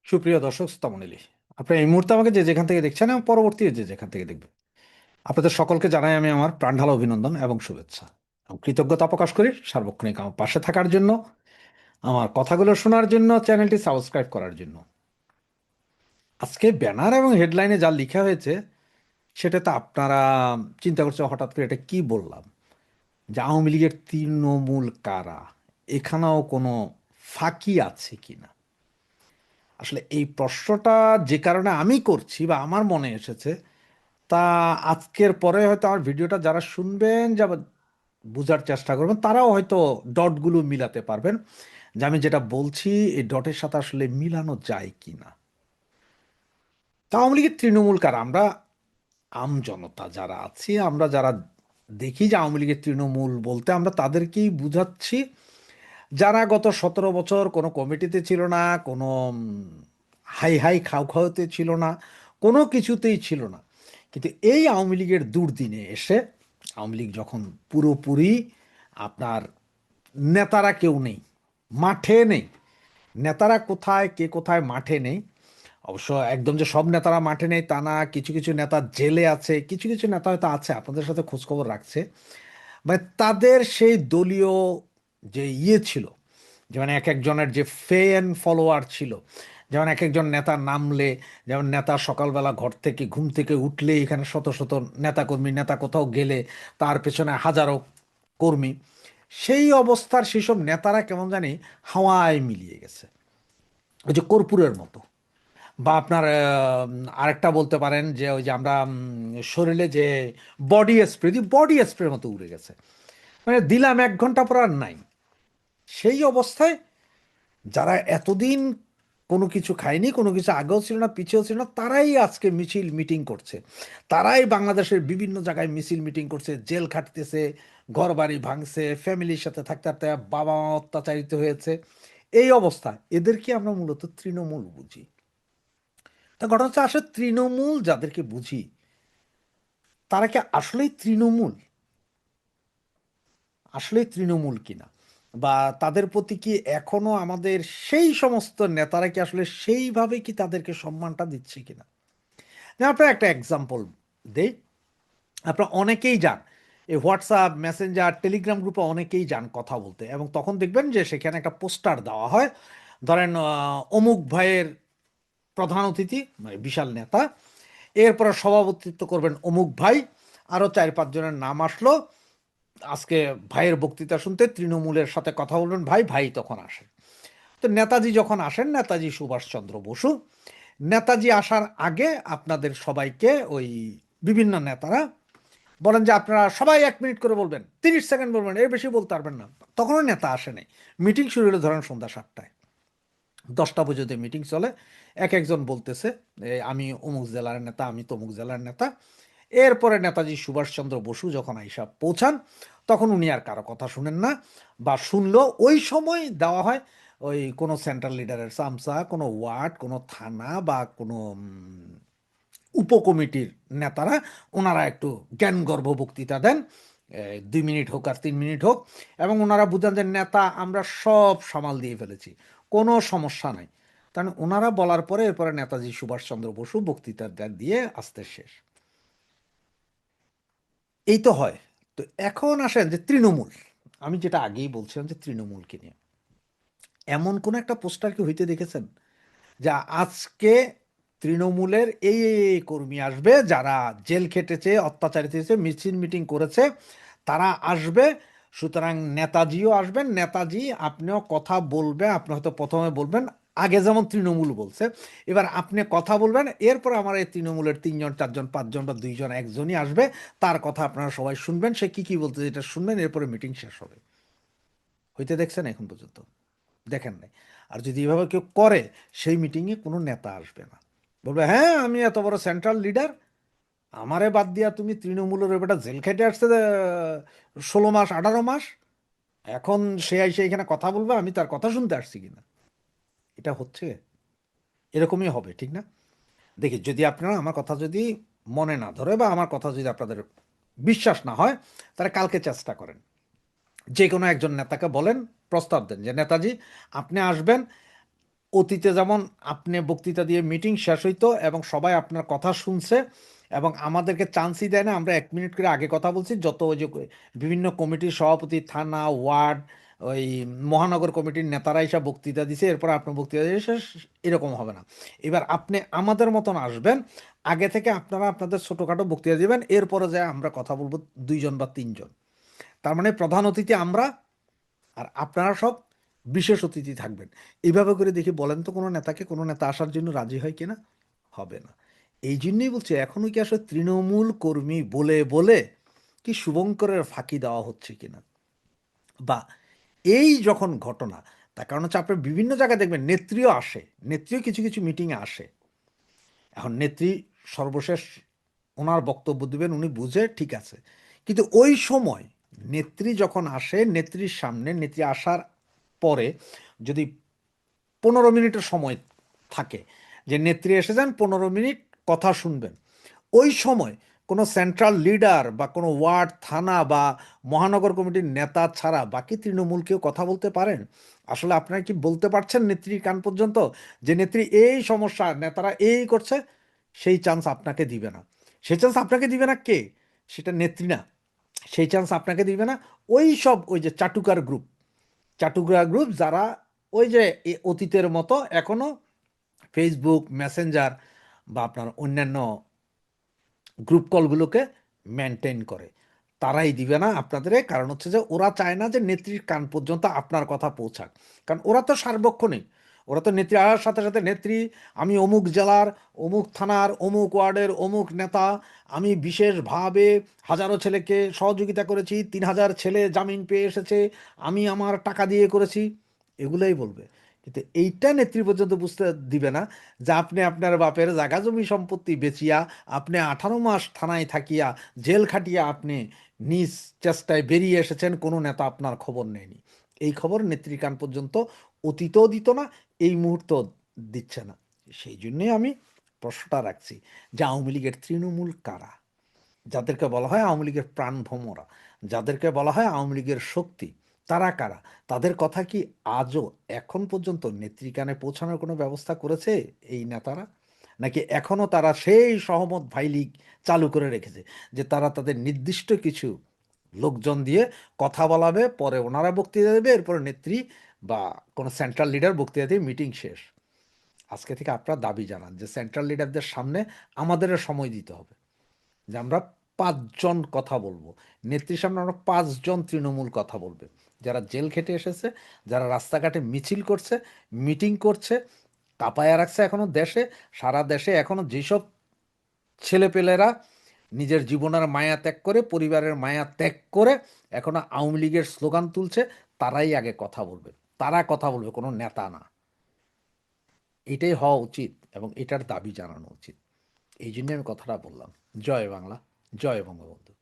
সুপ্রিয় দর্শক শ্রোতামণ্ডলী, আপনারা এই মুহূর্তে আমাকে যে যেখান থেকে দেখছেন এবং পরবর্তী যে যেখান থেকে দেখবেন, আপনাদের সকলকে জানাই আমি আমার প্রাণঢালা অভিনন্দন এবং শুভেচ্ছা এবং কৃতজ্ঞতা প্রকাশ করি সার্বক্ষণিক আমার পাশে থাকার জন্য, আমার কথাগুলো শোনার জন্য, চ্যানেলটি সাবস্ক্রাইব করার জন্য। আজকে ব্যানার এবং হেডলাইনে যা লেখা হয়েছে সেটা তো আপনারা চিন্তা করছে হঠাৎ করে এটা কি বললাম, যে আওয়ামী লীগের তৃণমূল কারা, এখানেও কোনো ফাঁকি আছে কিনা। আসলে এই প্রশ্নটা যে কারণে আমি করছি বা আমার মনে এসেছে, তা আজকের পরে হয়তো আমার ভিডিওটা যারা শুনবেন, যা বোঝার চেষ্টা করবেন, তারাও হয়তো ডটগুলো মিলাতে পারবেন যে আমি যেটা বলছি এই ডটের সাথে আসলে মিলানো যায় কি না। তা আওয়ামী লীগের তৃণমূল কারা, আমরা আম জনতা যারা আছি, আমরা যারা দেখি যে আওয়ামী লীগের তৃণমূল বলতে আমরা তাদেরকেই বুঝাচ্ছি যারা গত 17 বছর কোনো কমিটিতে ছিল না, কোনো হাই হাই খাও খাওয়াতে ছিল না, কোনো কিছুতেই ছিল না। কিন্তু এই আওয়ামী লীগের দুর্দিনে এসে, আওয়ামী লীগ যখন পুরোপুরি আপনার নেতারা কেউ নেই, মাঠে নেই, নেতারা কোথায়, কে কোথায়, মাঠে নেই। অবশ্য একদম যে সব নেতারা মাঠে নেই তা না, কিছু কিছু নেতা জেলে আছে, কিছু কিছু নেতা হয়তো আছে আপনাদের সাথে খোঁজখবর রাখছে। মানে তাদের সেই দলীয় যে ছিল, যেমন এক একজনের যে ফ্যান ফলোয়ার ছিল, যেমন এক একজন নেতা নামলে, যেমন নেতা সকালবেলা ঘর থেকে ঘুম থেকে উঠলে এখানে শত শত নেতাকর্মী, নেতা কোথাও গেলে তার পেছনে হাজারো কর্মী, সেই অবস্থার সেসব নেতারা কেমন জানি হাওয়ায় মিলিয়ে গেছে, ওই যে কর্পূরের মতো। বা আপনার আরেকটা বলতে পারেন যে ওই যে আমরা শরীরে যে বডি স্প্রে দিই, বডি স্প্রের মতো উড়ে গেছে। মানে দিলাম 1 ঘন্টা পর আর নাই। সেই অবস্থায় যারা এতদিন কোনো কিছু খায়নি, কোনো কিছু আগেও ছিল না, পিছিয়েও ছিল না, তারাই আজকে মিছিল মিটিং করছে। তারাই বাংলাদেশের বিভিন্ন জায়গায় মিছিল মিটিং করছে, জেল খাটতেছে, ঘর বাড়ি ভাঙছে, ফ্যামিলির সাথে থাকতে থাকতে বাবা মা অত্যাচারিত হয়েছে। এই অবস্থায় এদেরকে আমরা মূলত তৃণমূল বুঝি। তা ঘটনা হচ্ছে, আসলে তৃণমূল যাদেরকে বুঝি তারা কি আসলেই তৃণমূল, আসলেই তৃণমূল কিনা, বা তাদের প্রতি কি এখনো আমাদের সেই সমস্ত নেতারা কি আসলে সেইভাবে কি তাদেরকে সম্মানটা দিচ্ছে কিনা। যেমন আপনার একটা এক্সাম্পল দেই, আপনারা অনেকেই যান এই হোয়াটসঅ্যাপ, মেসেঞ্জার, টেলিগ্রাম গ্রুপে অনেকেই যান কথা বলতে, এবং তখন দেখবেন যে সেখানে একটা পোস্টার দেওয়া হয়, ধরেন অমুক ভাইয়ের প্রধান অতিথি মানে বিশাল নেতা, এরপরে সভাপতিত্ব করবেন অমুক ভাই, আরও 4-5 জনের নাম আসলো আজকে ভাইয়ের বক্তৃতা শুনতে, তৃণমূলের সাথে কথা বলবেন ভাই, ভাই তখন আসেন। তো নেতাজি যখন আসেন, নেতাজি সুভাষচন্দ্র বসু, নেতাজি আসার আগে আপনাদের সবাইকে ওই বিভিন্ন নেতারা বলেন যে আপনারা সবাই 1 মিনিট করে বলবেন, 30 সেকেন্ড বলবেন, এর বেশি বলতে পারবেন না। তখনও নেতা আসে নাই। মিটিং শুরু হলো ধরেন সন্ধ্যা 7টায়, 10টা পর্যন্ত মিটিং চলে। এক একজন বলতেছে আমি অমুক জেলার নেতা, আমি তমুক জেলার নেতা। এরপরে নেতাজি সুভাষচন্দ্র বসু যখন আইসা পৌঁছান, তখন উনি আর কারো কথা শুনেন না, বা শুনলেও ওই সময় দেওয়া হয় ওই কোনো সেন্ট্রাল লিডারের চামচা, কোনো ওয়ার্ড, কোনো থানা বা কোনো উপকমিটির নেতারা, ওনারা একটু জ্ঞানগর্ভ বক্তৃতা দেন, 2 মিনিট হোক আর 3 মিনিট হোক, এবং ওনারা বুঝান যে নেতা আমরা সব সামাল দিয়ে ফেলেছি, কোনো সমস্যা নাই। কারণ ওনারা বলার পরে এরপরে নেতাজি সুভাষচন্দ্র বসু বক্তৃতা দিয়ে আস্তে শেষ। এই তো হয়। তো এখন আসেন যে তৃণমূল, আমি যেটা আগেই বলছিলাম যে তৃণমূলকে নিয়ে এমন কোন একটা পোস্টার কি হইতে দেখেছেন যা আজকে তৃণমূলের এই কর্মী আসবে যারা জেল খেটেছে, অত্যাচারিত হয়েছে, মিছিল মিটিং করেছে, তারা আসবে, সুতরাং নেতাজিও আসবেন, নেতাজি আপনিও কথা বলবে, আপনি হয়তো প্রথমে বলবেন আগে যেমন তৃণমূল বলছে, এবার আপনি কথা বলবেন, এরপর আমার এই তৃণমূলের 3 জন 4 জন 5 জন বা 2 জন, একজনই আসবে, তার কথা আপনারা সবাই শুনবেন, সে কি কি বলতে এটা শুনবেন, এরপরে মিটিং শেষ হবে। হইতে দেখছেন এখন পর্যন্ত? দেখেন নাই। আর যদি এভাবে কেউ করে, সেই মিটিংয়ে কোনো নেতা আসবে না, বলবে হ্যাঁ আমি এত বড় সেন্ট্রাল লিডার, আমারে বাদ দিয়া তুমি তৃণমূলের বেটা জেল খেটে আসছে 16 মাস 18 মাস, এখন সে এসে এখানে কথা বলবে, আমি তার কথা শুনতে আসছি কিনা। এটা হচ্ছে, এরকমই হবে, ঠিক না? দেখি, যদি আপনারা আমার কথা যদি মনে না ধরে বা আমার কথা যদি আপনাদের বিশ্বাস না হয়, তাহলে কালকে চেষ্টা করেন, যে কোনো একজন নেতাকে বলেন, প্রস্তাব দেন যে নেতাজি আপনি আসবেন, অতীতে যেমন আপনি বক্তৃতা দিয়ে মিটিং শেষ হইতো এবং সবাই আপনার কথা শুনছে এবং আমাদেরকে চান্সই দেয় না, আমরা 1 মিনিট করে আগে কথা বলছি, যত ওই যে বিভিন্ন কমিটির সভাপতি, থানা, ওয়ার্ড, ওই মহানগর কমিটির নেতারা এসব বক্তৃতা দিছে, এরপর আপনার বক্তৃতা দিয়ে শেষ, এরকম হবে না। এবার আপনি আমাদের মতন আসবেন, আগে থেকে আপনারা আপনাদের ছোটোখাটো বক্তৃতা দিবেন, এরপরে যায় আমরা কথা বলবো 2 জন বা 3 জন। তার মানে প্রধান অতিথি আমরা, আর আপনারা সব বিশেষ অতিথি থাকবেন। এইভাবে করে দেখি বলেন তো কোনো নেতাকে, কোনো নেতা আসার জন্য রাজি হয় কিনা? হবে না। এই জন্যই বলছি, এখনো কি আসলে তৃণমূল কর্মী বলে বলে কি শুভঙ্করের ফাঁকি দেওয়া হচ্ছে কিনা, বা এই যখন ঘটনা, তার কারণ হচ্ছে আপনার বিভিন্ন জায়গায় দেখবেন নেত্রীও আসে, নেত্রীও কিছু কিছু মিটিংয়ে আসে। এখন নেত্রী সর্বশেষ ওনার বক্তব্য দিবেন, উনি বুঝে ঠিক আছে, কিন্তু ওই সময় নেত্রী যখন আসে, নেত্রীর সামনে, নেত্রী আসার পরে যদি 15 মিনিটের সময় থাকে যে নেত্রী এসে যান, 15 মিনিট কথা শুনবেন, ওই সময় কোনো সেন্ট্রাল লিডার বা কোনো ওয়ার্ড, থানা বা মহানগর কমিটির নেতা ছাড়া বাকি তৃণমূল কেউ কথা বলতে পারেন? আসলে আপনারা কি বলতে পারছেন নেত্রীর কান পর্যন্ত যে নেত্রী এই সমস্যা, নেতারা এই করছে? সেই চান্স আপনাকে দিবে না। সেই চান্স আপনাকে দিবে না কে? সেটা নেত্রী না। সেই চান্স আপনাকে দিবে না ওই সব, ওই যে চাটুকার গ্রুপ, চাটুকরা গ্রুপ যারা ওই যে অতীতের মতো এখনো ফেসবুক, মেসেঞ্জার বা আপনার অন্যান্য গ্রুপ কলগুলোকে মেনটেন করে, তারাই দিবে না আপনাদের। কারণ হচ্ছে যে ওরা চায় না যে নেত্রীর কান পর্যন্ত আপনার কথা পৌঁছাক। কারণ ওরা তো সার্বক্ষণিক, ওরা তো নেত্রী আসার সাথে সাথে, নেত্রী আমি অমুক জেলার অমুক থানার অমুক ওয়ার্ডের অমুক নেতা, আমি বিশেষভাবে হাজারো ছেলেকে সহযোগিতা করেছি, 3,000 ছেলে জামিন পেয়ে এসেছে, আমি আমার টাকা দিয়ে করেছি, এগুলোই বলবে। কিন্তু এইটা নেত্রী পর্যন্ত বুঝতে দিবে না যে আপনি আপনার বাপের জাগা জমি সম্পত্তি বেচিয়া, আপনি 18 মাস থানায় থাকিয়া, জেল খাটিয়া আপনি নিজ চেষ্টায় বেরিয়ে এসেছেন, কোনো নেতা আপনার খবর নেয়নি। এই খবর নেত্রীর কান পর্যন্ত অতীতও দিত না, এই মুহূর্ত দিচ্ছে না। সেই জন্যই আমি প্রশ্নটা রাখছি যে আওয়ামী লীগের তৃণমূল কারা, যাদেরকে বলা হয় আওয়ামী লীগের প্রাণভোমরা, যাদেরকে বলা হয় আওয়ামী লীগের শক্তি, তারা কারা? তাদের কথা কি আজও এখন পর্যন্ত নেত্রীকানে পৌঁছানোর কোনো ব্যবস্থা করেছে এই নেতারা? নাকি এখনও তারা সেই সহমত ভাই লীগ চালু করে রেখেছে, যে তারা তাদের নির্দিষ্ট কিছু লোকজন দিয়ে কথা বলাবে, পরে ওনারা বক্তৃতা দেবে, এরপরে নেত্রী বা কোনো সেন্ট্রাল লিডার বক্তৃতা দিয়ে মিটিং শেষ? আজকে থেকে আপনারা দাবি জানান যে সেন্ট্রাল লিডারদের সামনে আমাদের সময় দিতে হবে, যে আমরা 5 জন কথা বলবো, নেত্রীর সামনে আমরা 5 জন তৃণমূল কথা বলবে, যারা জেল খেটে এসেছে, যারা রাস্তাঘাটে মিছিল করছে, মিটিং করছে, কাঁপায়া রাখছে এখনো দেশে, সারা দেশে এখনো যেসব ছেলেপেলেরা নিজের জীবনের মায়া ত্যাগ করে, পরিবারের মায়া ত্যাগ করে এখনো আওয়ামী লীগের স্লোগান তুলছে, তারাই আগে কথা বলবে। তারা কথা বলবে, কোনো নেতা না। এটাই হওয়া উচিত এবং এটার দাবি জানানো উচিত। এই জন্য আমি কথাটা বললাম। জয় বাংলা, জয় বঙ্গবন্ধু।